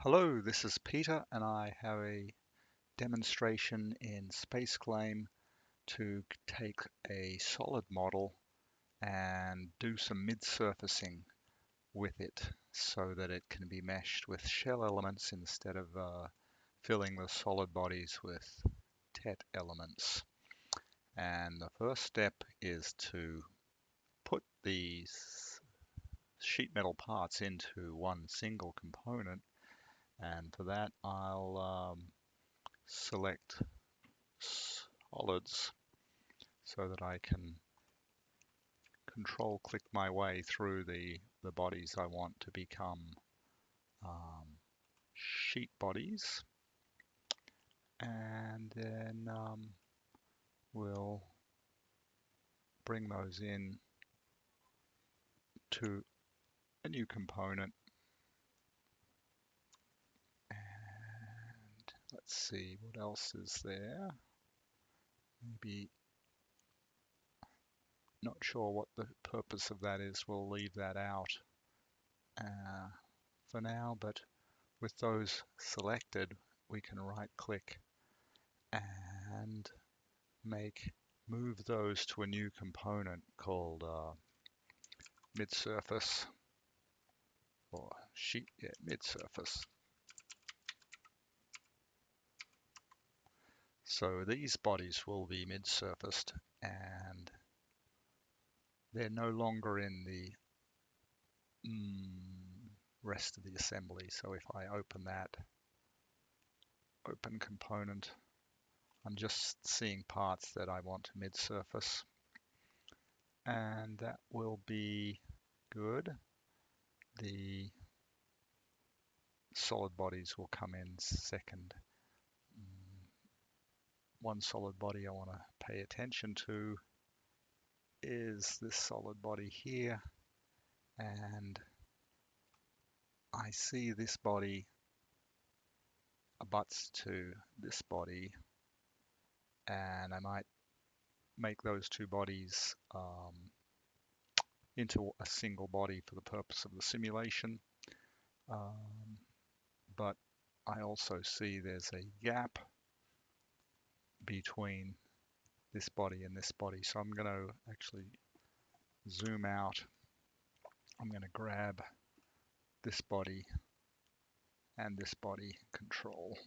Hello, this is Peter, and I have a demonstration in SpaceClaim to take a solid model and do some mid-surfacing with it so that it can be meshed with shell elements instead of filling the solid bodies with TET elements. And the first step is to put these sheet metal parts into one single component, and for that I'll select solids so that I can control click my way through the bodies I want to become sheet bodies, and then we'll bring those in to a new component, and let's see what else is there. Maybe not sure what the purpose of that is. We'll leave that out for now, but with those selected, we can right click and move those to a new component called midsurface, or midsurface. So these bodies will be mid-surfaced, and they're no longer in the rest of the assembly. So if I open that open component, I'm just seeing parts that I want to mid-surface, and that will be good. The solid bodies will come in second. One solid body I want to pay attention to is this solid body here, and I see this body abuts to this body, and I might make those two bodies into a single body for the purpose of the simulation, but I also see there's a gap between this body and this body, so I'm going to actually zoom out. I'm going to grab this body and this body, control,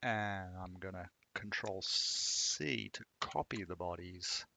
and I'm going to control C to copy the bodies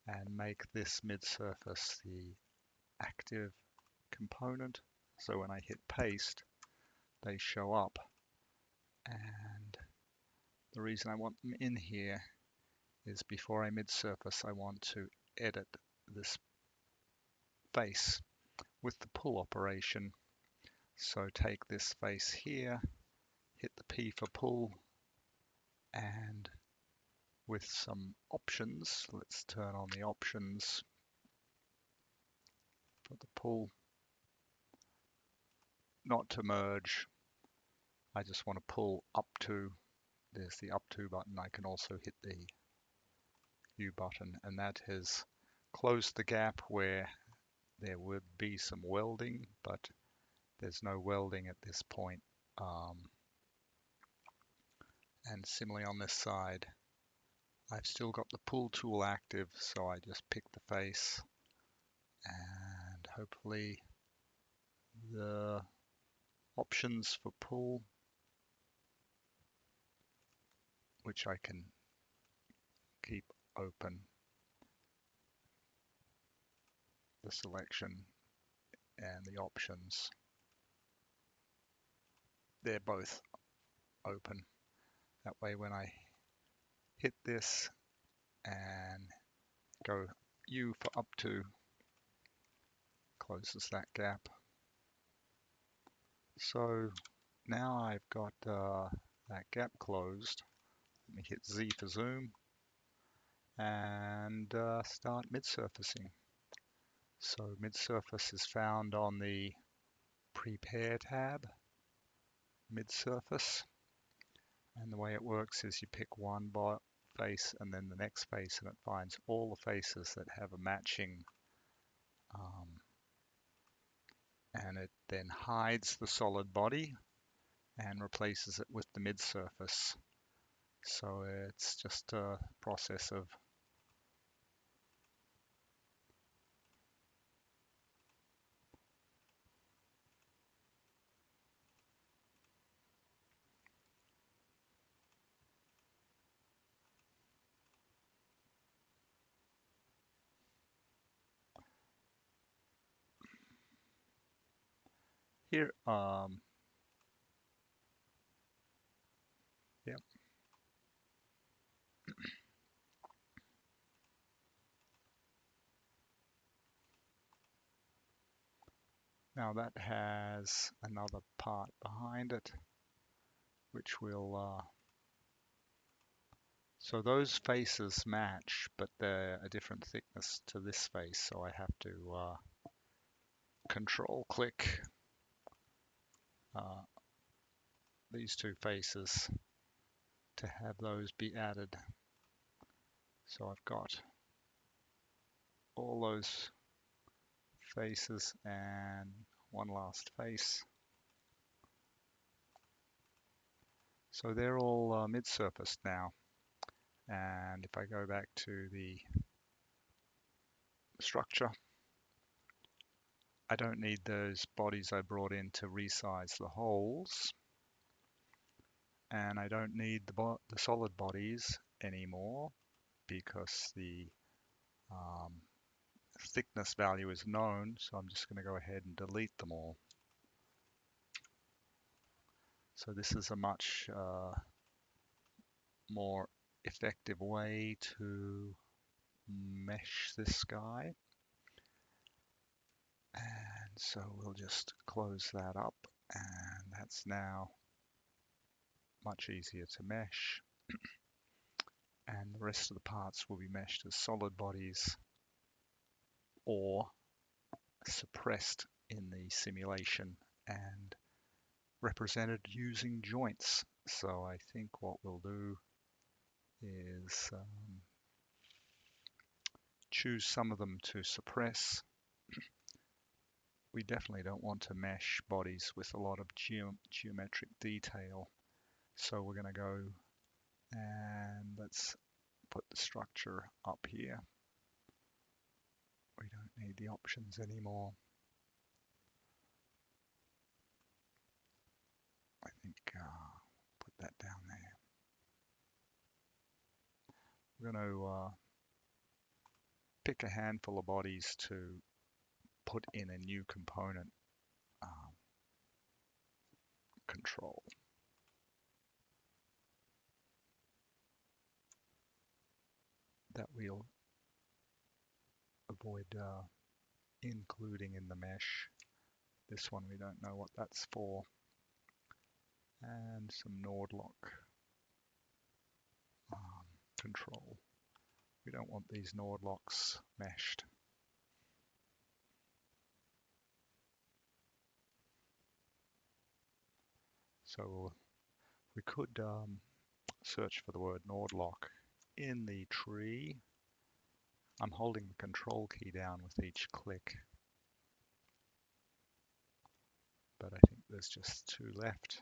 and make this mid-surface the active component, so when I hit paste they show up. And the reason I want them in here is before I mid-surface I want to edit this face with the pull operation. So take this face here, hit the P for pull, and with some options, let's turn on the options for the pull, not to merge. I just want to pull up to, there's the up to button. I can also hit the U button, and that has closed the gap where there would be some welding, but there's no welding at this point. And similarly on this side, I've still got the pull tool active, so I just pick the face, and hopefully the options for pull, which I can keep open, the selection and the options, they're both open. That way when I hit this and go U for up to, closes that gap. So now I've got that gap closed. Let me hit Z for zoom and start mid-surfacing. So mid-surface is found on the Prepare tab, mid-surface, and the way it works is you pick one face and then the next face, and it finds all the faces that have a matching and it then hides the solid body and replaces it with the mid-surface. So it's just a process of here. Yep. Now that has another part behind it, which will so those faces match, but they're a different thickness to this face, so I have to control click these two faces to have those be added. So I've got all those faces and one last face. So they're all mid-surfaced now. And if I go back to the structure, I don't need those bodies I brought in to resize the holes. And I don't need the solid bodies anymore because the thickness value is known. So I'm just going to go ahead and delete them all. So this is a much more effective way to mesh this guy. And so we'll just close that up, and that's now much easier to mesh. And the rest of the parts will be meshed as solid bodies or suppressed in the simulation and represented using joints. So I think what we'll do is choose some of them to suppress. We definitely don't want to mesh bodies with a lot of geometric detail. So we're going to go and let's put the structure up here. We don't need the options anymore. I think put that down there. We're going to pick a handful of bodies to put in a new component control. That we'll avoid including in the mesh. This one we don't know what that's for. And some Nord lock control. We don't want these Nord locks meshed. So we could search for the word Nord lock in the tree. I'm holding the control key down with each click, but I think there's just two left.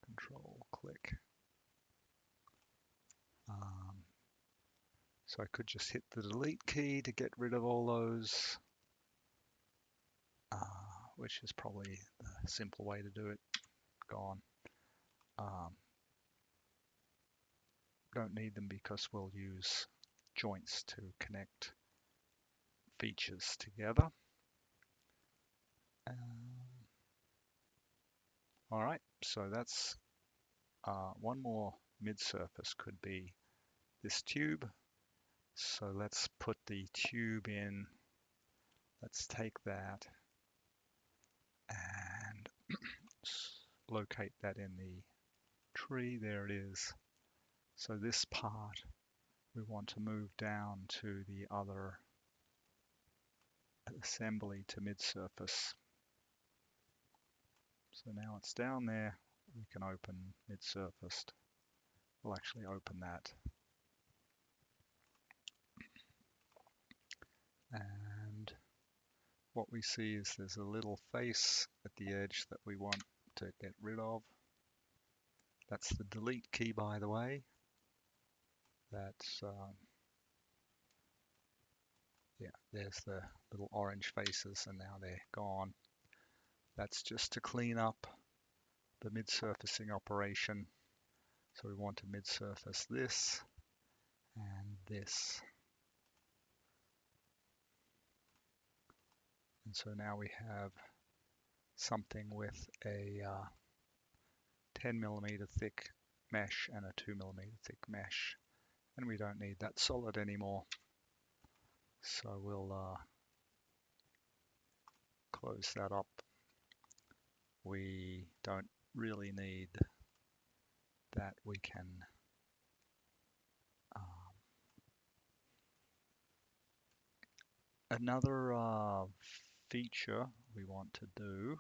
Control click. So I could just hit the delete key to get rid of all those, which is probably the simple way to do it. Gone. Don't need them because we'll use joints to connect features together. All right, so that's one more mid-surface could be this tube. So let's put the tube in. Let's take that and locate that in the tree. There it is. So this part we want to move down to the other assembly to mid-surface. So now it's down there. We can open mid-surfaced. We'll actually open that. And what we see is there's a little face at the edge that we want to get rid of. That's the delete key, by the way. That's yeah, there's the little orange faces, and now they're gone. That's just to clean up the mid-surfacing operation. So we want to mid-surface this and this. And so now we have something with a 10mm thick mesh and a 2mm thick mesh. And we don't need that solid anymore. So we'll close that up. We don't really need that. We can another feature we want to do.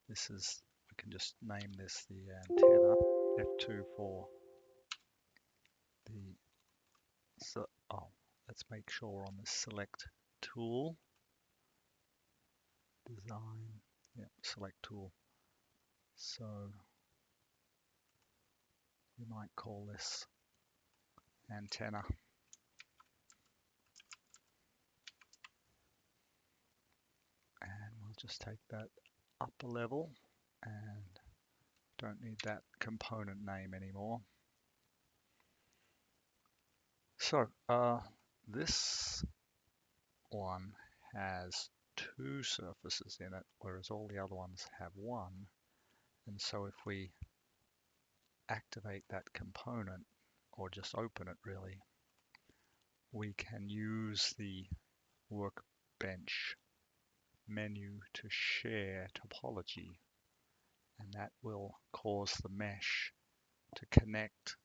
This is, we can just name this the antenna. F2 for the, so, oh, let's make sure we're on the select tool. Design, yeah, select tool. So we might call this antenna. And we'll just take that up a level and don't need that component name anymore. So this one has two surfaces in it, whereas all the other ones have one. And so if we activate that component, or just open it really, we can use the workbench menu to share topology, and that will cause the mesh to connect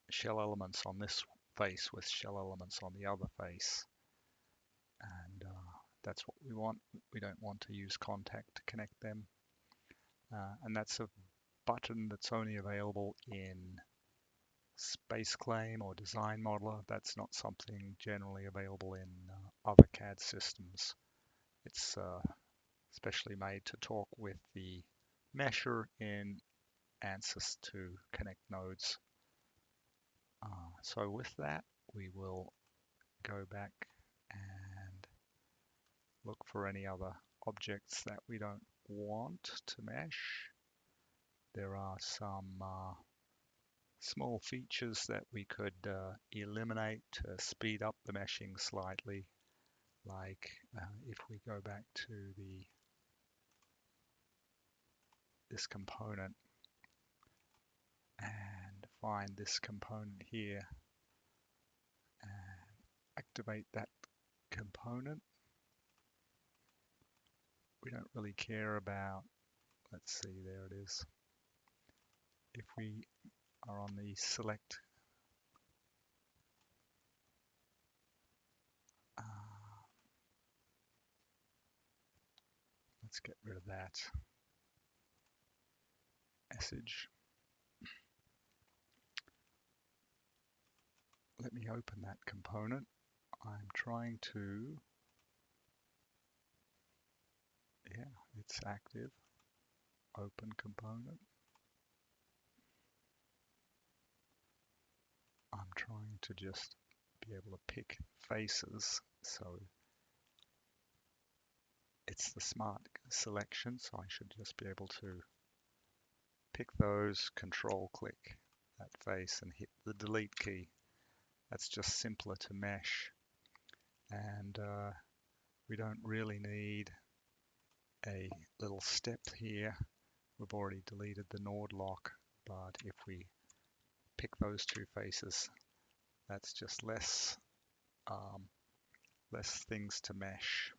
shell elements on this face with shell elements on the other face. And that's what we want. We don't want to use contact to connect them. And that's a button that's only available in SpaceClaim or Design Modeler. That's not something generally available in other CAD systems. It's specially made to talk with the mesher in Ansys to connect nodes. So with that, we will go back and look for any other objects that we don't want to mesh. There are some small features that we could eliminate to speed up the meshing slightly, like if we go back to this component and find this component here and activate that component. We don't really care about, let's see, there it is. If we are on the select let's get rid of that message. Let me open that component. I'm trying to, yeah, it's active. Open component. I'm trying to just be able to pick faces, so it's the smart selection, so I should just be able to pick those, control click that face and hit the delete key. That's just simpler to mesh, and we don't really need a little step here. We've already deleted the Nord lock, but if we pick those two faces, that's just less things to mesh.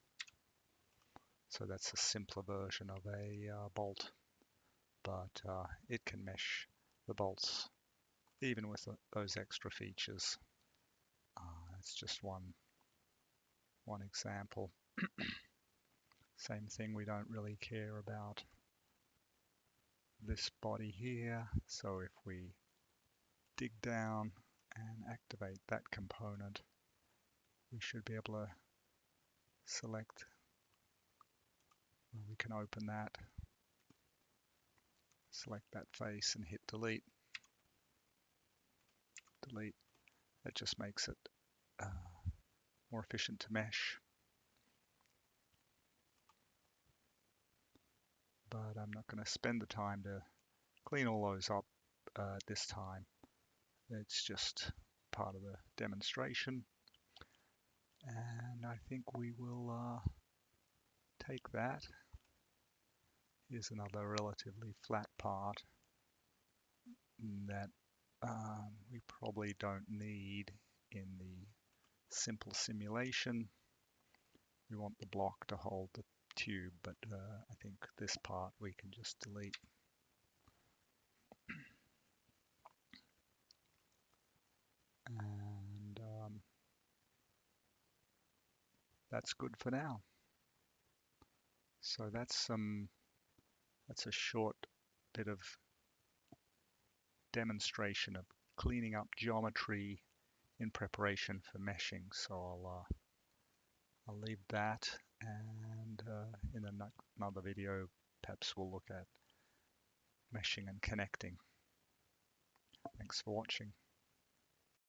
So that's a simpler version of a bolt, but it can mesh the bolts even with those extra features. It's just one example. Same thing, we don't really care about this body here. So if we dig down and activate that component, we should be able to select we can open that, select that face and hit delete. Delete. That just makes it more efficient to mesh. But I'm not going to spend the time to clean all those up this time. It's just part of the demonstration. And I think we will take that. Here's another relatively flat part that we probably don't need in the simple simulation. We want the block to hold the tube, but I think this part we can just delete. And that's good for now. So that's a short bit of demonstration of cleaning up geometry in preparation for meshing. So I'll leave that, and in another video perhaps we'll look at meshing and connecting. Thanks for watching.